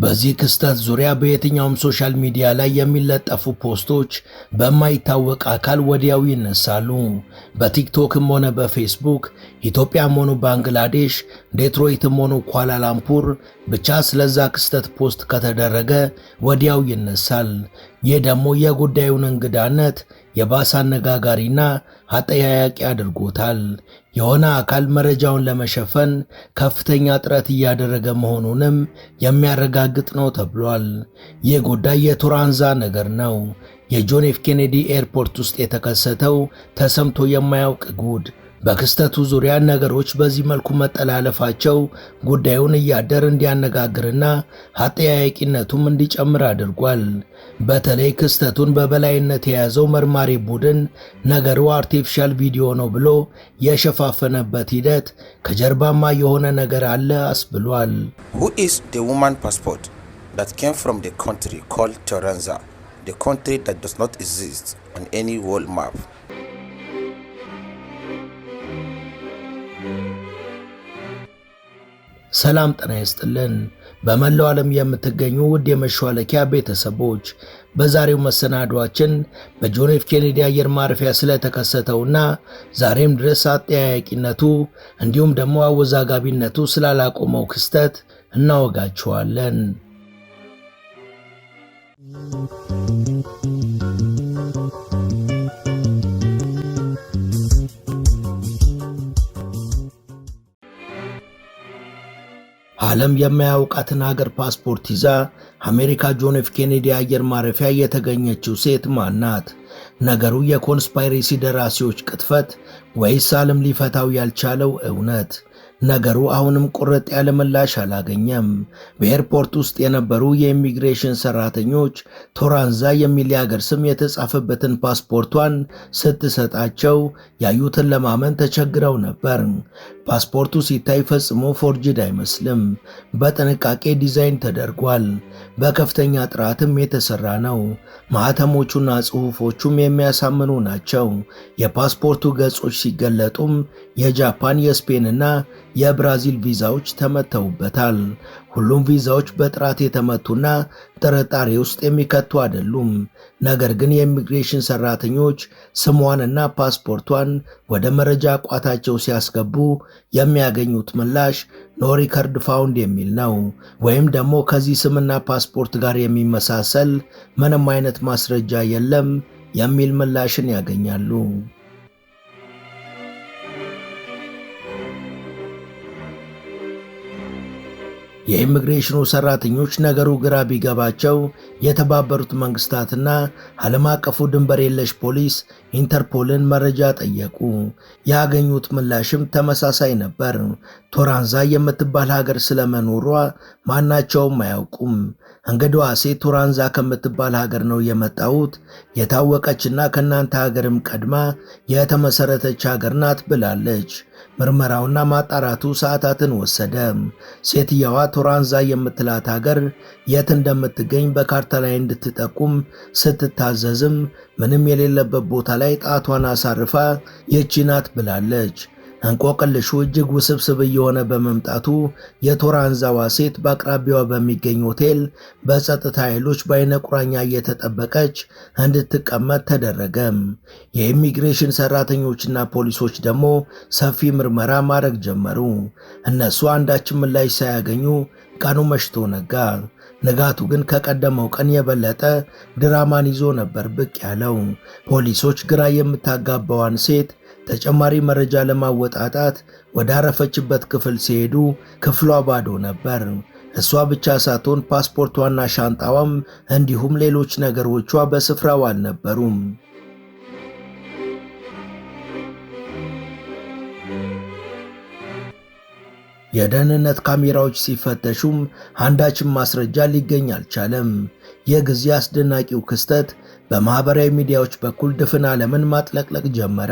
በዚህ ክስተት ዙሪያ በየትኛውም ሶሻል ሚዲያ ላይ የሚለጠፉ ፖስቶች በማይታወቅ አካል ወዲያው ይነሳሉ። በቲክቶክም ሆነ በፌስቡክ፣ ኢትዮጵያም ሆነ ባንግላዴሽ፣ ዴትሮይትም ሆነ ኳላላምፑር ብቻ ስለዛ ክስተት ፖስት ከተደረገ ወዲያው ይነሳል። ይህ ደግሞ የጉዳዩን እንግዳነት የባሰ አነጋጋሪና አጠያያቂ አድርጎታል። የሆነ አካል መረጃውን ለመሸፈን ከፍተኛ ጥረት እያደረገ መሆኑንም የሚያረጋግጥ ነው ተብሏል። ይህ ጉዳይ የቱራንዛ ነገር ነው። የጆን ኤፍ ኬኔዲ ኤርፖርት ውስጥ የተከሰተው ተሰምቶ የማያውቅ ጉድ። በክስተቱ ዙሪያ ነገሮች በዚህ መልኩ መጠላለፋቸው ጉዳዩን እያደር እንዲያነጋግርና አጠያያቂነቱም እንዲጨምር አድርጓል። በተለይ ክስተቱን በበላይነት የያዘው መርማሪ ቡድን ነገሩ አርቲፊሻል ቪዲዮ ነው ብሎ የሸፋፈነበት ሂደት ከጀርባማ የሆነ ነገር አለ አስብሏል። Who is the woman passport that came from the country called Toranza, the country that does not exist on any world map? ሰላም ጤና ይስጥልን። በመላው ዓለም የምትገኙ ውድ የመሿለኪያ ቤተሰቦች በዛሬው መሰናዷችን በጆን ኤፍ ኬኔዲ አየር ማረፊያ ስለተከሰተውና ዛሬም ድረስ አጠያያቂነቱ እንዲሁም ደግሞ አወዛጋቢነቱ ስላላቆመው ክስተት እናወጋችኋለን። ዓለም የማያውቃትን ሀገር ፓስፖርት ይዛ አሜሪካ ጆን ኤፍ ኬኔዲ አየር ማረፊያ የተገኘችው ሴት ማን ናት? ነገሩ የኮንስፓይሬሲ ደራሲዎች ቅጥፈት ወይስ ዓለም ሊፈታው ያልቻለው እውነት? ነገሩ አሁንም ቁርጥ ያለ ምላሽ አላገኘም። በኤርፖርት ውስጥ የነበሩ የኢሚግሬሽን ሰራተኞች ቶራንዛ የሚል የሀገር ስም የተጻፈበትን ፓስፖርቷን ስትሰጣቸው ያዩትን ለማመን ተቸግረው ነበር። ፓስፖርቱ ሲታይ ፈጽሞ ፎርጅድ አይመስልም። በጥንቃቄ ዲዛይን ተደርጓል። በከፍተኛ ጥራትም የተሰራ ነው። ማህተሞቹና ጽሑፎቹም የሚያሳምኑ ናቸው። የፓስፖርቱ ገጾች ሲገለጡም የጃፓን፣ የስፔንና የብራዚል ቪዛዎች ተመተውበታል። ሁሉም ቪዛዎች በጥራት የተመቱና ጥርጣሬ ውስጥ የሚከቱ አይደሉም። ነገር ግን የኢሚግሬሽን ሰራተኞች ስሟንና ፓስፖርቷን ወደ መረጃ ቋታቸው ሲያስገቡ የሚያገኙት ምላሽ ኖ ሪከርድ ፋውንድ የሚል ነው። ወይም ደግሞ ከዚህ ስምና ፓስፖርት ጋር የሚመሳሰል ምንም አይነት ማስረጃ የለም የሚል ምላሽን ያገኛሉ። የኢሚግሬሽኑ ሰራተኞች ነገሩ ግራ ቢገባቸው የተባበሩት መንግስታትና ዓለም አቀፉ ድንበር የለሽ ፖሊስ ኢንተርፖልን መረጃ ጠየቁ። ያገኙት ምላሽም ተመሳሳይ ነበር። ቶራንዛ የምትባል ሀገር ስለመኖሯ ማናቸውም አያውቁም። እንግዲዋ ሴት ቶራንዛ ከምትባል ሀገር ነው የመጣሁት፣ የታወቀችና ከናንተ ሀገርም ቀድማ የተመሰረተች ሀገር ናት ብላለች። ምርመራውና ማጣራቱ ሰዓታትን ወሰደ። ሴትየዋ ቶራንዛ የምትላት ሀገር የት እንደምትገኝ በካርታ ላይ እንድትጠቁም ስትታዘዝም ምንም የሌለበት ቦታ ላይ ጣቷን አሳርፋ ይህች ናት ብላለች። እንቆቅልሹ እጅግ ውስብስብ እየሆነ በመምጣቱ የቶራንዛዋ ሴት በአቅራቢያዋ በሚገኝ ሆቴል በጸጥታ ኃይሎች በአይነ ቁራኛ እየተጠበቀች እንድትቀመጥ ተደረገ። የኢሚግሬሽን ሰራተኞችና ፖሊሶች ደግሞ ሰፊ ምርመራ ማድረግ ጀመሩ። እነሱ አንዳችን ምላሽ ሳያገኙ ቀኑ መሽቶ ነጋ። ንጋቱ ግን ከቀደመው ቀን የበለጠ ድራማን ይዞ ነበር ብቅ ያለው። ፖሊሶች ግራ የምታጋባዋን ሴት ተጨማሪ መረጃ ለማወጣጣት ወደ አረፈችበት ክፍል ሲሄዱ ክፍሏ ባዶ ነበር። እሷ ብቻ ሳትሆን ፓስፖርቷና ሻንጣዋም እንዲሁም ሌሎች ነገሮቿ በስፍራው አልነበሩም። የደህንነት ካሜራዎች ሲፈተሹም አንዳችም ማስረጃ ሊገኝ አልቻለም። የጊዜ አስደናቂው ክስተት በማህበራዊ ሚዲያዎች በኩል ድፍን ዓለምን ማጥለቅለቅ ጀመረ።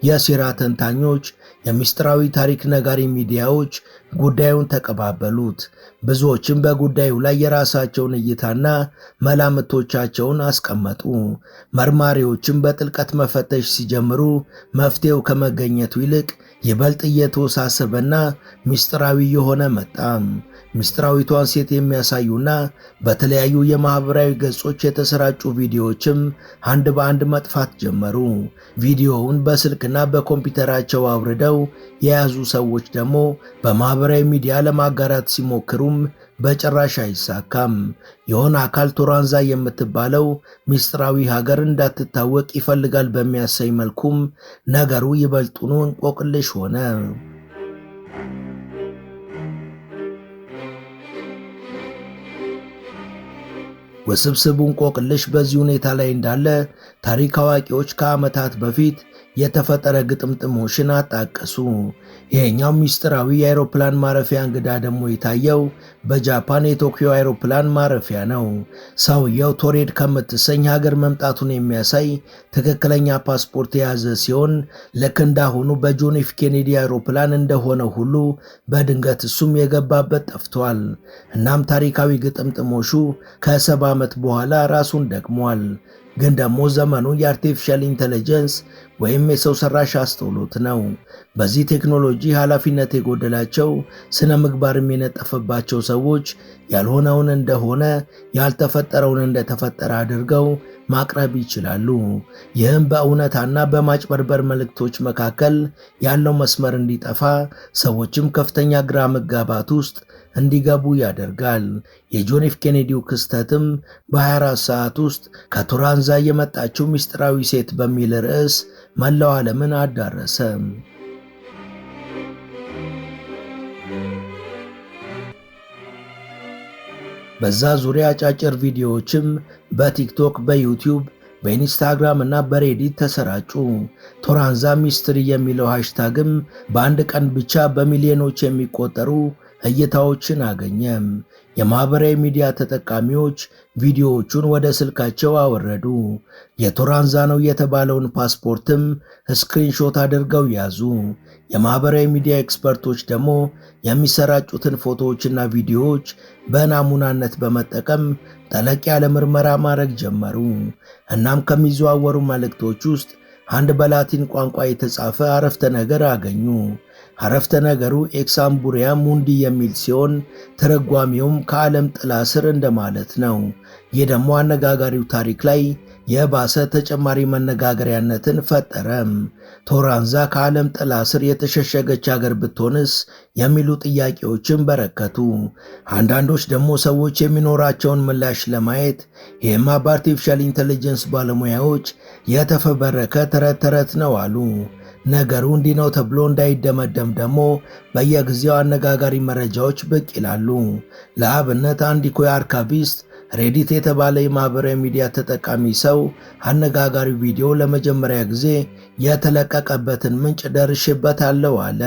የሴራ ተንታኞች፣ የሚስጥራዊ ታሪክ ነጋሪ ሚዲያዎች ጉዳዩን ተቀባበሉት። ብዙዎችም በጉዳዩ ላይ የራሳቸውን እይታና መላምቶቻቸውን አስቀመጡ። መርማሪዎችም በጥልቀት መፈተሽ ሲጀምሩ መፍትሄው ከመገኘቱ ይልቅ ይበልጥ እየተወሳሰበና ሚስጥራዊ የሆነ መጣ። ሚስጥራዊቷን ሴት የሚያሳዩና በተለያዩ የማህበራዊ ገጾች የተሰራጩ ቪዲዮዎችም አንድ በአንድ መጥፋት ጀመሩ። ቪዲዮውን በስልክና በኮምፒውተራቸው አውርደው የያዙ ሰዎች ደግሞ በማህበራዊ ሚዲያ ለማጋራት ሲሞክሩም በጭራሽ አይሳካም። የሆነ አካል ቶራንዛ የምትባለው ሚስጥራዊ ሀገር እንዳትታወቅ ይፈልጋል በሚያሳይ መልኩም ነገሩ ይበልጡኑ እንቆቅልሽ ሆነ። ውስብስቡ እንቆቅልሽ በዚህ ሁኔታ ላይ እንዳለ ታሪክ አዋቂዎች ከዓመታት በፊት የተፈጠረ ግጥምጥሞሽን አጣቀሱ። ይሄኛው ሚስጥራዊ የአውሮፕላን ማረፊያ እንግዳ ደግሞ የታየው በጃፓን የቶኪዮ አውሮፕላን ማረፊያ ነው። ሰውየው ቶሬድ ከምትሰኝ ሀገር መምጣቱን የሚያሳይ ትክክለኛ ፓስፖርት የያዘ ሲሆን ልክ እንዳሁኑ በጆን ኤፍ ኬኔዲ አውሮፕላን እንደሆነ ሁሉ በድንገት እሱም የገባበት ጠፍቷል። እናም ታሪካዊ ግጥምጥሞሹ ከ70 ዓመት በኋላ ራሱን ደግሟል። ግን ደግሞ ዘመኑ የአርቲፊሻል ኢንተለጀንስ ወይም የሰው ሰራሽ አስተውሎት ነው። በዚህ ቴክኖሎጂ ኃላፊነት የጎደላቸው ስነ ምግባርም የነጠፈባቸው ሰዎች ያልሆነውን እንደሆነ ያልተፈጠረውን እንደተፈጠረ አድርገው ማቅረብ ይችላሉ። ይህም በእውነታና በማጭበርበር መልእክቶች መካከል ያለው መስመር እንዲጠፋ ሰዎችም ከፍተኛ ግራ መጋባት ውስጥ እንዲገቡ ያደርጋል። የጆን ኤፍ ኬኔዲው ክስተትም በ24 ሰዓት ውስጥ ከቶራንዛ የመጣችው ሚስጥራዊ ሴት በሚል ርዕስ መላው ዓለምን አዳረሰ። በዛ ዙሪያ አጫጭር ቪዲዮዎችም በቲክቶክ፣ በዩቲዩብ፣ በኢንስታግራም እና በሬዲት ተሰራጩ። ቶራንዛ ሚስትሪ የሚለው ሃሽታግም በአንድ ቀን ብቻ በሚሊዮኖች የሚቆጠሩ እይታዎችን አገኘ። የማህበራዊ ሚዲያ ተጠቃሚዎች ቪዲዮዎቹን ወደ ስልካቸው አወረዱ። የቶራንዛ ነው የተባለውን ፓስፖርትም ስክሪንሾት አድርገው ያዙ። የማህበራዊ ሚዲያ ኤክስፐርቶች ደግሞ የሚሰራጩትን ፎቶዎችና ቪዲዮዎች በናሙናነት በመጠቀም ጠለቅ ያለ ምርመራ ማድረግ ጀመሩ። እናም ከሚዘዋወሩ መልእክቶች ውስጥ አንድ በላቲን ቋንቋ የተጻፈ አረፍተ ነገር አገኙ። አረፍተ ነገሩ ኤክሳምቡሪያ ሙንዲ የሚል ሲሆን ትርጓሜውም ከዓለም ጥላ ስር እንደማለት ነው። ይህ ደግሞ አነጋጋሪው ታሪክ ላይ የባሰ ተጨማሪ መነጋገሪያነትን ፈጠረ። ቶራንዛ ከዓለም ጥላ ስር የተሸሸገች ሀገር ብትሆንስ የሚሉ ጥያቄዎችን በረከቱ። አንዳንዶች ደግሞ ሰዎች የሚኖራቸውን ምላሽ ለማየት ይህማ በአርቲፊሻል ኢንተለጀንስ ባለሙያዎች የተፈበረከ ተረት ተረት ነው አሉ። ነገሩ እንዲህ ነው ተብሎ እንዳይደመደም ደግሞ በየጊዜው አነጋጋሪ መረጃዎች ብቅ ይላሉ። ለአብነት አንድ ኢኮይ አርካቪስት ሬዲት የተባለ የማህበራዊ ሚዲያ ተጠቃሚ ሰው አነጋጋሪ ቪዲዮ ለመጀመሪያ ጊዜ የተለቀቀበትን ምንጭ ደርሼበታለሁ አለ።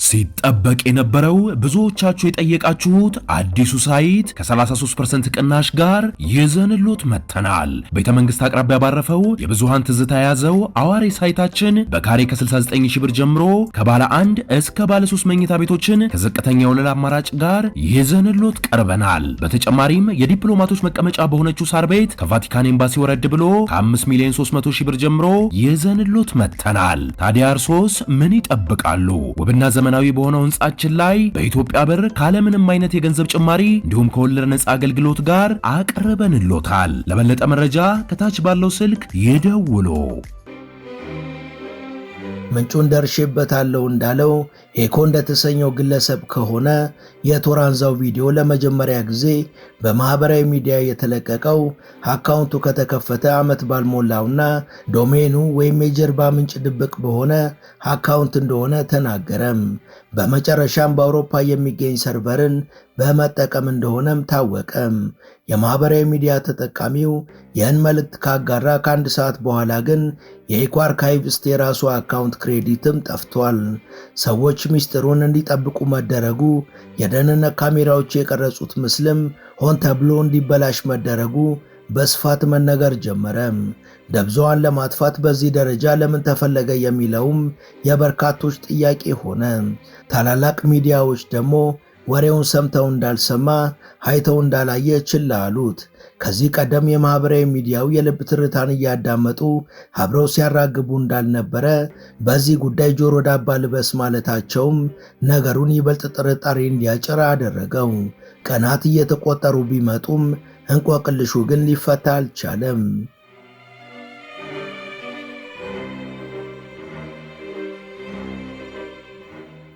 ሲጠበቅ የነበረው ብዙዎቻችሁ የጠየቃችሁት አዲሱ ሳይት ከ33% ቅናሽ ጋር ይዘንሎት መጥተናል። ቤተ መንግስት አቅራቢያ ባረፈው የብዙሃን ትዝታ የያዘው አዋሬ ሳይታችን በካሬ ከ69 ሺህ ብር ጀምሮ ከባለ 1 እስከ ባለ 3 መኝታ ቤቶችን ከዝቅተኛ ወለል አማራጭ ጋር ይዘንሎት ቀርበናል። በተጨማሪም የዲፕሎማቶች መቀመጫ በሆነችው ሳር ቤት ከቫቲካን ኤምባሲ ወረድ ብሎ ከ5 ሚሊዮን 300 ሺህ ብር ጀምሮ ይዘንሎት መጥተናል። ታዲያ እርሶስ ምን ይጠብቃሉ? ውብና ዘመናዊ በሆነው ህንጻችን ላይ በኢትዮጵያ ብር ካለምንም አይነት የገንዘብ ጭማሪ እንዲሁም ከወለድ ነጻ አገልግሎት ጋር አቅርበንሎታል። ለበለጠ መረጃ ከታች ባለው ስልክ ይደውሉ። ምንጩን ደርሼበታለሁ እንዳለው ኤኮ እንደተሰኘው ግለሰብ ከሆነ የቶራንዛው ቪዲዮ ለመጀመሪያ ጊዜ በማህበራዊ ሚዲያ የተለቀቀው አካውንቱ ከተከፈተ ዓመት ባልሞላውና ዶሜኑ ወይም የጀርባ ምንጭ ድብቅ በሆነ አካውንት እንደሆነ ተናገረም። በመጨረሻም በአውሮፓ የሚገኝ ሰርቨርን በመጠቀም እንደሆነም ታወቀም። የማህበራዊ ሚዲያ ተጠቃሚው ይህን መልእክት ካጋራ ከአንድ ሰዓት በኋላ ግን የኢኮ አርካይቭስት የራሱ አካውንት ክሬዲትም ጠፍቷል። ሰዎች ሚስጥሩን እንዲጠብቁ መደረጉ፣ የደህንነት ካሜራዎች የቀረጹት ምስልም ሆን ተብሎ እንዲበላሽ መደረጉ በስፋት መነገር ጀመረ። ደብዛዋን ለማጥፋት በዚህ ደረጃ ለምን ተፈለገ የሚለውም የበርካቶች ጥያቄ ሆነ። ታላላቅ ሚዲያዎች ደግሞ ወሬውን ሰምተው እንዳልሰማ አይተው እንዳላየ ችላ አሉት። ከዚህ ቀደም የማህበራዊ ሚዲያው የልብ ትርታን እያዳመጡ አብረው ሲያራግቡ እንዳልነበረ በዚህ ጉዳይ ጆሮ ዳባ ልበስ ማለታቸውም ነገሩን ይበልጥ ጥርጣሬ እንዲያጭር አደረገው። ቀናት እየተቆጠሩ ቢመጡም እንቆቅልሹ ግን ሊፈታ አልቻለም።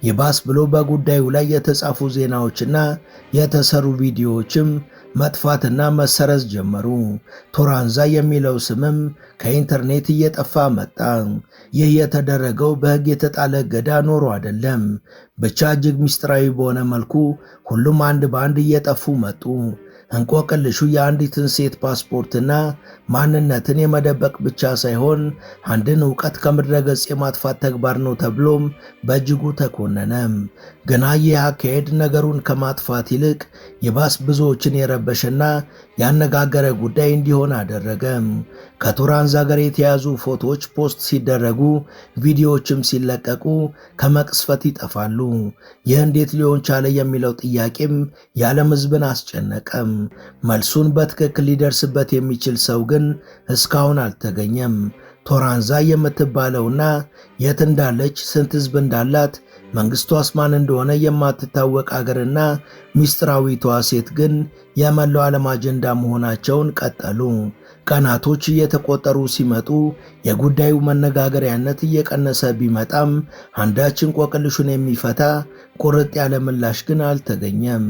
ይባስ ብሎ በጉዳዩ ላይ የተጻፉ ዜናዎችና የተሰሩ ቪዲዮዎችም መጥፋትና መሰረዝ ጀመሩ። ቶራንዛ የሚለው ስምም ከኢንተርኔት እየጠፋ መጣ። ይህ የተደረገው በሕግ የተጣለ እገዳ ኖሮ አይደለም። ብቻ እጅግ ምስጢራዊ በሆነ መልኩ ሁሉም አንድ በአንድ እየጠፉ መጡ። እንቆቅልሹ የአንዲትን ሴት ፓስፖርትና ማንነትን የመደበቅ ብቻ ሳይሆን አንድን ዕውቀት ከምድረ ገጽ የማጥፋት ተግባር ነው ተብሎም በእጅጉ ተኮነነ። ግና ይህ አካሄድ ነገሩን ከማጥፋት ይልቅ ይባስ ብዙዎችን የረበሸና ያነጋገረ ጉዳይ እንዲሆን አደረገ። ከቶራንዛ ጋር የተያዙ ፎቶዎች ፖስት ሲደረጉ፣ ቪዲዮዎችም ሲለቀቁ ከመቅስፈት ይጠፋሉ። ይህ እንዴት ሊሆን ቻለ የሚለው ጥያቄም የዓለም ሕዝብን አስጨነቀም። መልሱን በትክክል ሊደርስበት የሚችል ሰው ግን እስካሁን አልተገኘም። ቶራንዛ የምትባለውና የት እንዳለች ስንት ሕዝብ እንዳላት መንግስቷስ ማን እንደሆነ የማትታወቅ አገርና ሚስጥራዊቷ ሴት ግን የመላው ዓለም አጀንዳ መሆናቸውን ቀጠሉ። ቀናቶች እየተቆጠሩ ሲመጡ የጉዳዩ መነጋገሪያነት እየቀነሰ ቢመጣም አንዳች እንቆቅልሹን የሚፈታ ቁርጥ ያለ ምላሽ ግን አልተገኘም።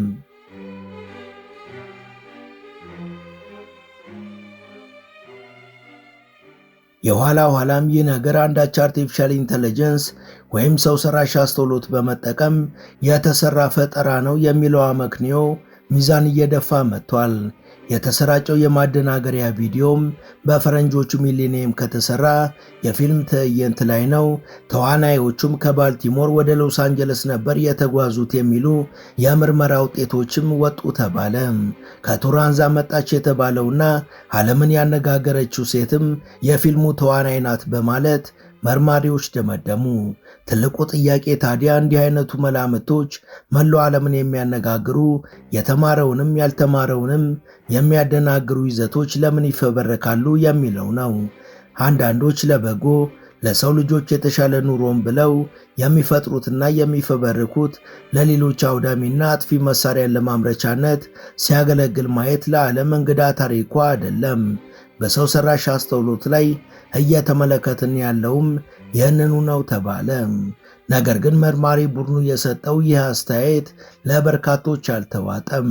የኋላ ኋላም ይህ ነገር አንዳች አርቲፊሻል ኢንተለጀንስ ወይም ሰው ሰራሽ አስተውሎት በመጠቀም የተሰራ ፈጠራ ነው የሚለው አመክንዮ ሚዛን እየደፋ መጥቷል። የተሰራጨው የማደናገሪያ ቪዲዮም በፈረንጆቹ ሚሊኒየም ከተሰራ የፊልም ትዕይንት ላይ ነው። ተዋናዮቹም ከባልቲሞር ወደ ሎስ አንጀለስ ነበር የተጓዙት የሚሉ የምርመራ ውጤቶችም ወጡ ተባለ። ከቶራንዛ መጣች የተባለውና ዓለምን ያነጋገረችው ሴትም የፊልሙ ተዋናይ ናት በማለት መርማሪዎች ደመደሙ። ትልቁ ጥያቄ ታዲያ እንዲህ አይነቱ መላምቶች መላው ዓለምን የሚያነጋግሩ የተማረውንም ያልተማረውንም የሚያደናግሩ ይዘቶች ለምን ይፈበረካሉ የሚለው ነው። አንዳንዶች ለበጎ ለሰው ልጆች የተሻለ ኑሮን ብለው የሚፈጥሩትና የሚፈበርኩት ለሌሎች አውዳሚና አጥፊ መሳሪያን ለማምረቻነት ሲያገለግል ማየት ለዓለም እንግዳ ታሪኳ አይደለም። በሰው ሰራሽ አስተውሎት ላይ እየተመለከትን ያለውም ይህንኑ ነው ተባለ። ነገር ግን መርማሪ ቡድኑ የሰጠው ይህ አስተያየት ለበርካቶች አልተዋጠም።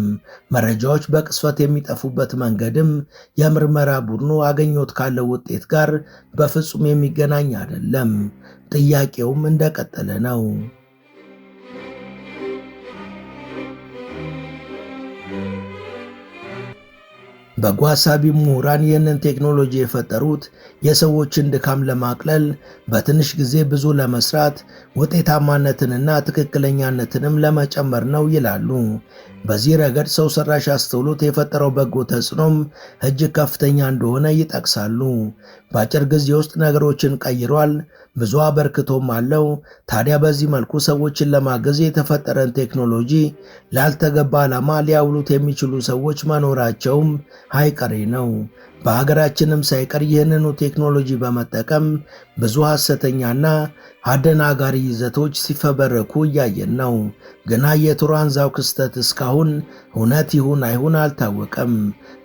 መረጃዎች በቅስፈት የሚጠፉበት መንገድም የምርመራ ቡድኑ አገኘት ካለው ውጤት ጋር በፍጹም የሚገናኝ አይደለም። ጥያቄውም እንደቀጠለ ነው። በጎ አሳቢ ምሁራን ይህንን ቴክኖሎጂ የፈጠሩት የሰዎችን ድካም ለማቅለል በትንሽ ጊዜ ብዙ ለመስራት ውጤታማነትንና ትክክለኛነትንም ለመጨመር ነው ይላሉ። በዚህ ረገድ ሰው ሰራሽ አስተውሎት የፈጠረው በጎ ተጽዕኖም እጅግ ከፍተኛ እንደሆነ ይጠቅሳሉ። በአጭር ጊዜ ውስጥ ነገሮችን ቀይሯል፣ ብዙ አበርክቶም አለው። ታዲያ በዚህ መልኩ ሰዎችን ለማገዝ የተፈጠረን ቴክኖሎጂ ላልተገባ ዓላማ ሊያውሉት የሚችሉ ሰዎች መኖራቸውም አይቀሬ ነው። በሀገራችንም ሳይቀር ይህንኑ ቴክኖሎጂ በመጠቀም ብዙ ሐሰተኛና አደናጋሪ ይዘቶች ሲፈበረኩ እያየን ነው። ግና የቶራንዛው ክስተት እስካሁን እውነት ይሁን አይሁን አልታወቀም።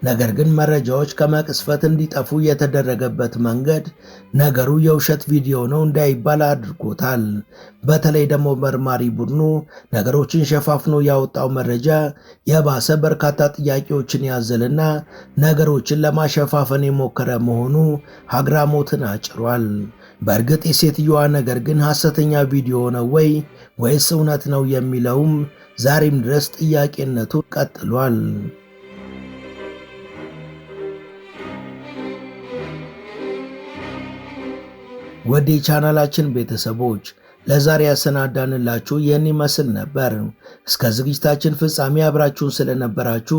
ነገር ግን መረጃዎች ከመቅስፈት እንዲጠፉ የተደረገበት መንገድ ነገሩ የውሸት ቪዲዮ ነው እንዳይባል አድርጎታል። በተለይ ደግሞ መርማሪ ቡድኑ ነገሮችን ሸፋፍኖ ያወጣው መረጃ የባሰ በርካታ ጥያቄዎችን ያዘልና ነገሮችን ለማሸፋፈን የሞከረ መሆኑ አግራሞትን አጭሯል። በእርግጥ የሴትዮዋ ነገር ግን ሐሰተኛ ቪዲዮ ነው ወይስ እውነት ነው የሚለውም ዛሬም ድረስ ጥያቄነቱ ቀጥሏል። ወደ ቻናላችን ቤተሰቦች ለዛሬ ያሰናዳንላችሁ ይህን ይመስል ነበር። እስከ ዝግጅታችን ፍጻሜ አብራችሁን ስለነበራችሁ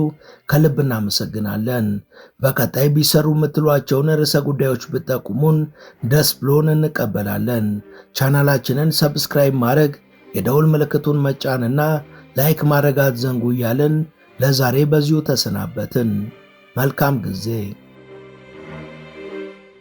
ከልብ እናመሰግናለን። በቀጣይ ቢሰሩ የምትሏቸውን ርዕሰ ጉዳዮች ብትጠቁሙን ደስ ብሎን እንቀበላለን። ቻናላችንን ሰብስክራይብ ማድረግ፣ የደውል ምልክቱን መጫንና ላይክ ማድረግ አትዘንጉ እያልን ለዛሬ በዚሁ ተሰናበትን። መልካም ጊዜ